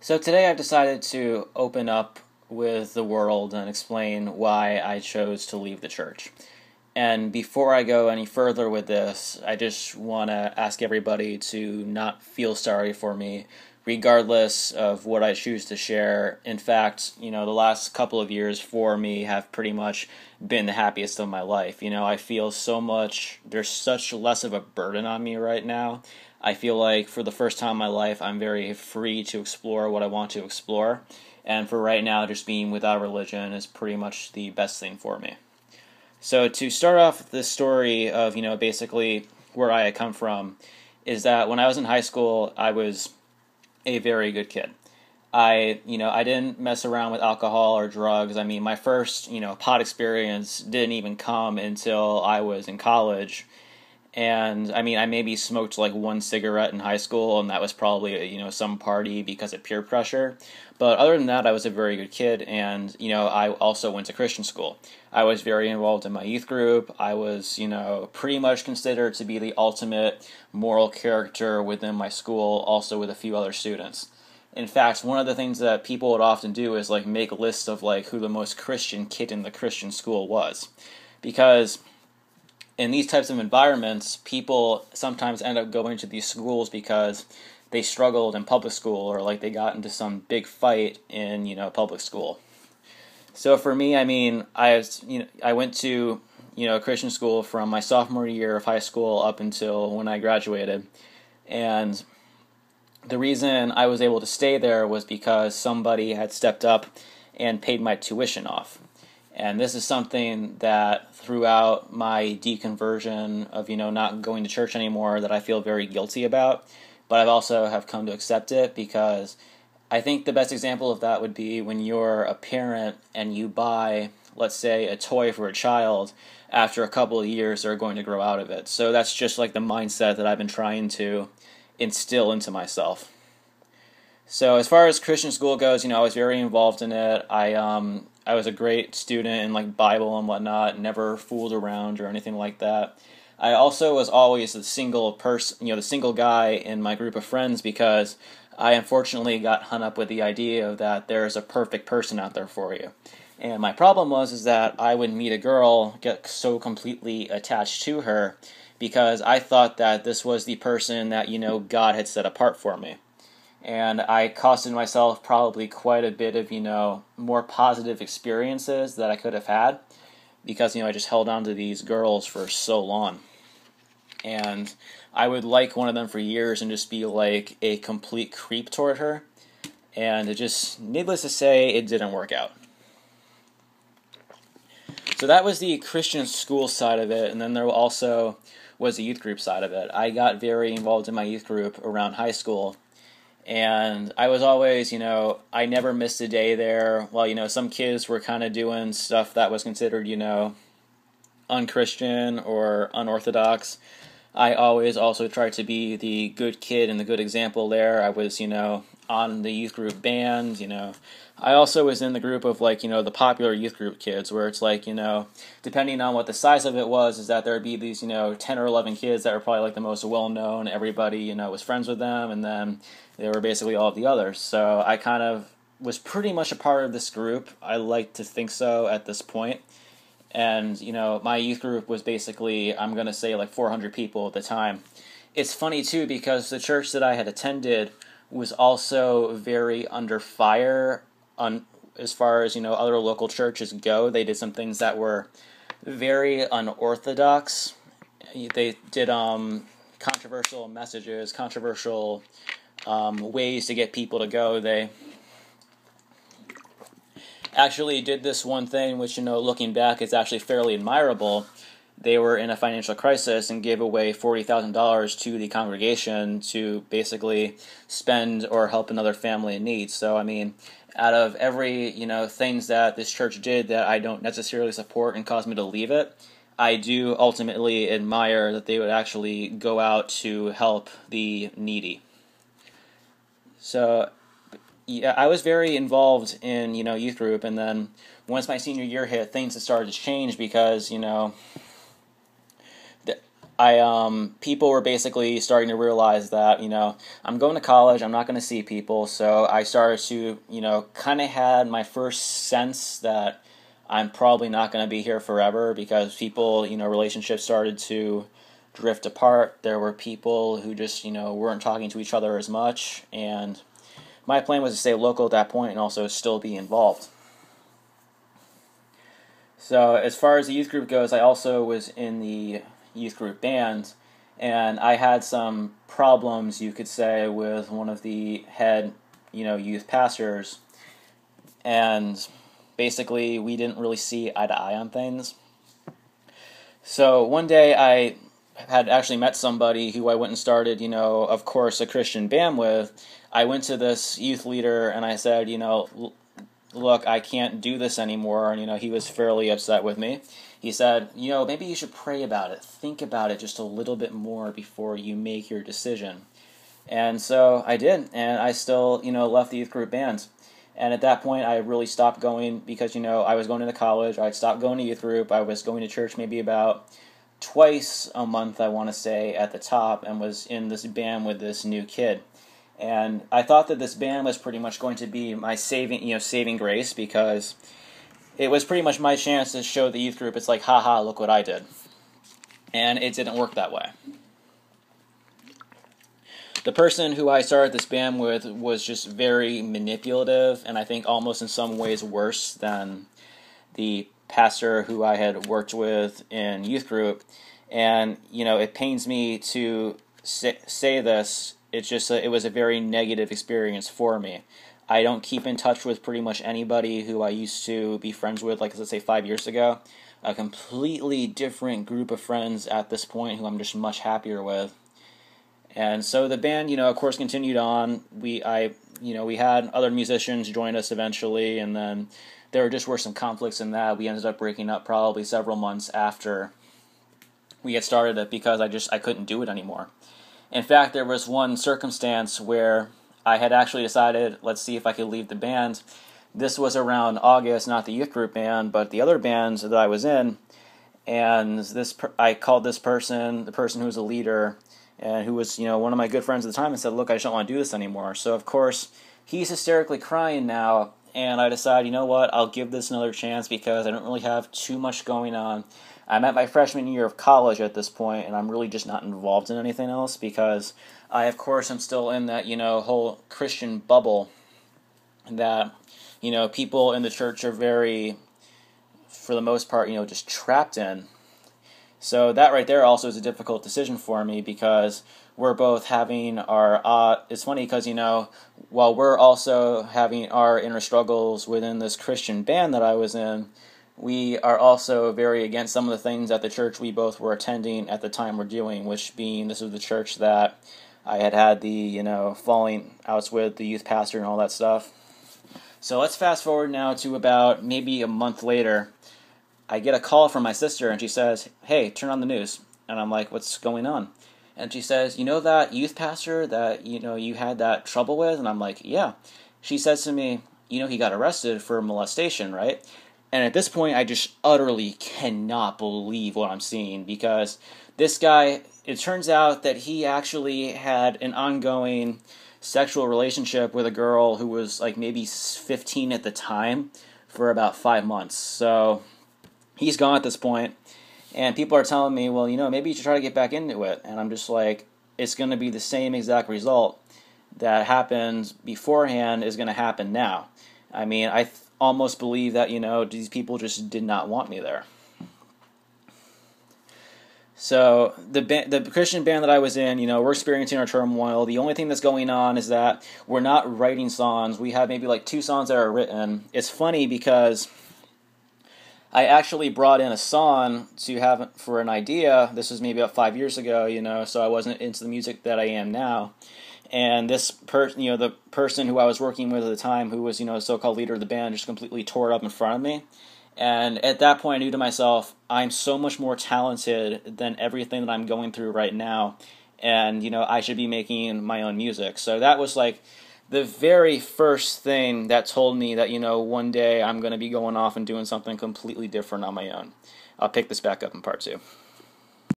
So today I've decided to open up with the world and explain why I chose to leave the church. And before I go any further with this, I just want to ask everybody to not feel sorry for me, regardless of what I choose to share. In fact, the last couple of years for me have pretty much been the happiest of my life. I feel so much, there's such less of a burden on me right now. I feel like for the first time in my life, I'm very free to explore what I want to explore. And for right now, just being without religion is pretty much the best thing for me. So to start off this story of, basically where I had come from, is that when I was in high school, I was a very good kid. I didn't mess around with alcohol or drugs. I mean, my first, pot experience didn't even come until I was in college. And I mean, I maybe smoked like one cigarette in high school, and that was probably, some party because of peer pressure. But other than that, I was a very good kid, and, I also went to Christian school. I was very involved in my youth group. I was, pretty much considered to be the ultimate moral character within my school, also with a few other students. In fact, one of the things that people would often do is like make lists of like who the most Christian kid in the Christian school was. Because in these types of environments, people sometimes end up going to these schools because they struggled in public school or like they got into some big fight in, public school. So for me, I mean, I went to, Christian school from my sophomore year of high school up until when I graduated. And the reason I was able to stay there was because somebody had stepped up and paid my tuition off. And this is something that throughout my deconversion of, not going to church anymore that I feel very guilty about. But I've also have come to accept it because I think the best example of that would be when you're a parent and you buy, let's say, a toy for a child. After a couple of years, they're going to grow out of it. So that's just like the mindset that I've been trying to instill into myself. So as far as Christian school goes, I was very involved in it. I was a great student in like Bible and whatnot, never fooled around or anything like that. I also was always the single person, the single guy in my group of friends because I unfortunately got hung up with the idea of that there's a perfect person out there for you. And my problem was that I would meet a girl, get so completely attached to her because I thought that this was the person that, God had set apart for me. And I costed myself probably quite a bit of, more positive experiences that I could have had because, I just held on to these girls for so long. And I would like one of them for years and just be like a complete creep toward her. And it just, needless to say, it didn't work out. So that was the Christian school side of it, and then there also was the youth group side of it. I got very involved in my youth group around high school, and I was always, I never missed a day there. Well, some kids were kind of doing stuff that was considered, unchristian or unorthodox. I always also tried to be the good kid and the good example there. I was, on the youth group band, I also was in the group of like, the popular youth group kids where it's like, depending on what the size of it was, is that there would be these, 10 or 11 kids that were probably like the most well-known. Everybody, was friends with them, and then they were basically all of the others. So I kind of was pretty much a part of this group. I like to think so at this point. And, my youth group was basically, I'm going to say like 400 people at the time. It's funny too because the church that I had attended was also very under fire as far as, other local churches go. They did some things that were very unorthodox. They did controversial messages, controversial ways to get people to go. They actually did this one thing, which, looking back is actually fairly admirable. They were in a financial crisis and gave away $40,000 to the congregation to basically spend or help another family in need. So, I mean, out of every, things that this church did that I don't necessarily support and caused me to leave it, I do ultimately admire that they would actually go out to help the needy. So, yeah, I was very involved in, youth group, and then once my senior year hit, things had started to change because, people were basically starting to realize that, I'm going to college, I'm not going to see people, so I started to, kind of had my first sense that I'm probably not going to be here forever, because people, relationships started to drift apart. There were people who just, weren't talking to each other as much, and my plan was to stay local at that point and also still be involved. So as far as the youth group goes, I also was in the youth group band, and I had some problems, you could say, with one of the head, youth pastors, and basically we didn't really see eye to eye on things. So one day I had actually met somebody who I went and started, of course, a Christian band with. I went to this youth leader and I said, look, I can't do this anymore, and, he was fairly upset with me. He said, maybe you should pray about it, think about it just a little bit more before you make your decision. And so I did, and I still, left the youth group band. And at that point, I really stopped going because, I was going to college, I'd stopped going to youth group, I was going to church maybe about twice a month, I want to say, at the top, and was in this band with this new kid. And I thought that this band was pretty much going to be my saving grace, because it was pretty much my chance to show the youth group, it's like, haha, look what I did. And it didn't work that way. The person who I started this band with was just very manipulative, and I think almost in some ways worse than the pastor who I had worked with in youth group. And, it pains me to say this, it was a very negative experience for me. I don't keep in touch with pretty much anybody who I used to be friends with, like, let's say 5 years ago. A completely different group of friends at this point who I'm just much happier with. And so the band, of course, continued on. We had other musicians join us eventually, and then there were some conflicts in that. We ended up breaking up probably several months after we had started it, because I couldn't do it anymore. In fact, there was one circumstance where I had actually decided, let's see if I could leave the band. This was around August, not the youth group band, but the other bands that I was in. And I called this person, the person who was a leader, and who was, one of my good friends at the time, and said, look, I just don't want to do this anymore. So, of course, he's hysterically crying now, and I decided, you know what, I'll give this another chance, because I don't really have too much going on. I'm at my freshman year of college at this point, and I'm really just not involved in anything else, because I, of course, am still in that, whole Christian bubble that, people in the church are very, for the most part, just trapped in. So that right there also is a difficult decision for me, because we're both having our, it's funny because, while we're also having our inner struggles within this Christian band that I was in, we are also very against some of the things at the church we both were attending at the time we're doing, which being, this was the church that I had the, falling outs with the youth pastor and all that stuff. So let's fast forward now to about maybe a month later. I get a call from my sister, and she says, hey, turn on the news. And I'm like, what's going on? And she says, that youth pastor that, you had that trouble with? And I'm like, yeah. She says to me, he got arrested for molestation, right? And at this point, I just utterly cannot believe what I'm seeing, because this guy, it turns out that he actually had an ongoing sexual relationship with a girl who was like maybe 15 at the time for about 5 months. So he's gone at this point, and people are telling me, well, maybe you should try to get back into it. And I'm just like, it's going to be the same exact result that happened beforehand is going to happen now. I mean, I almost believe that, these people just did not want me there. So the Christian band that I was in, we're experiencing our turmoil. The only thing that's going on is that we're not writing songs. We have maybe like 2 songs that are written. It's funny because I actually brought in a song to have for an idea. This was maybe about 5 years ago, so I wasn't into the music that I am now. And this the person who I was working with at the time, who was, the so-called leader of the band, just completely tore it up in front of me. And at that point, I knew to myself, I'm so much more talented than everything that I'm going through right now. And, I should be making my own music. So that was like the very first thing that told me that, one day I'm going to be going off and doing something completely different on my own. I'll pick this back up in part 2.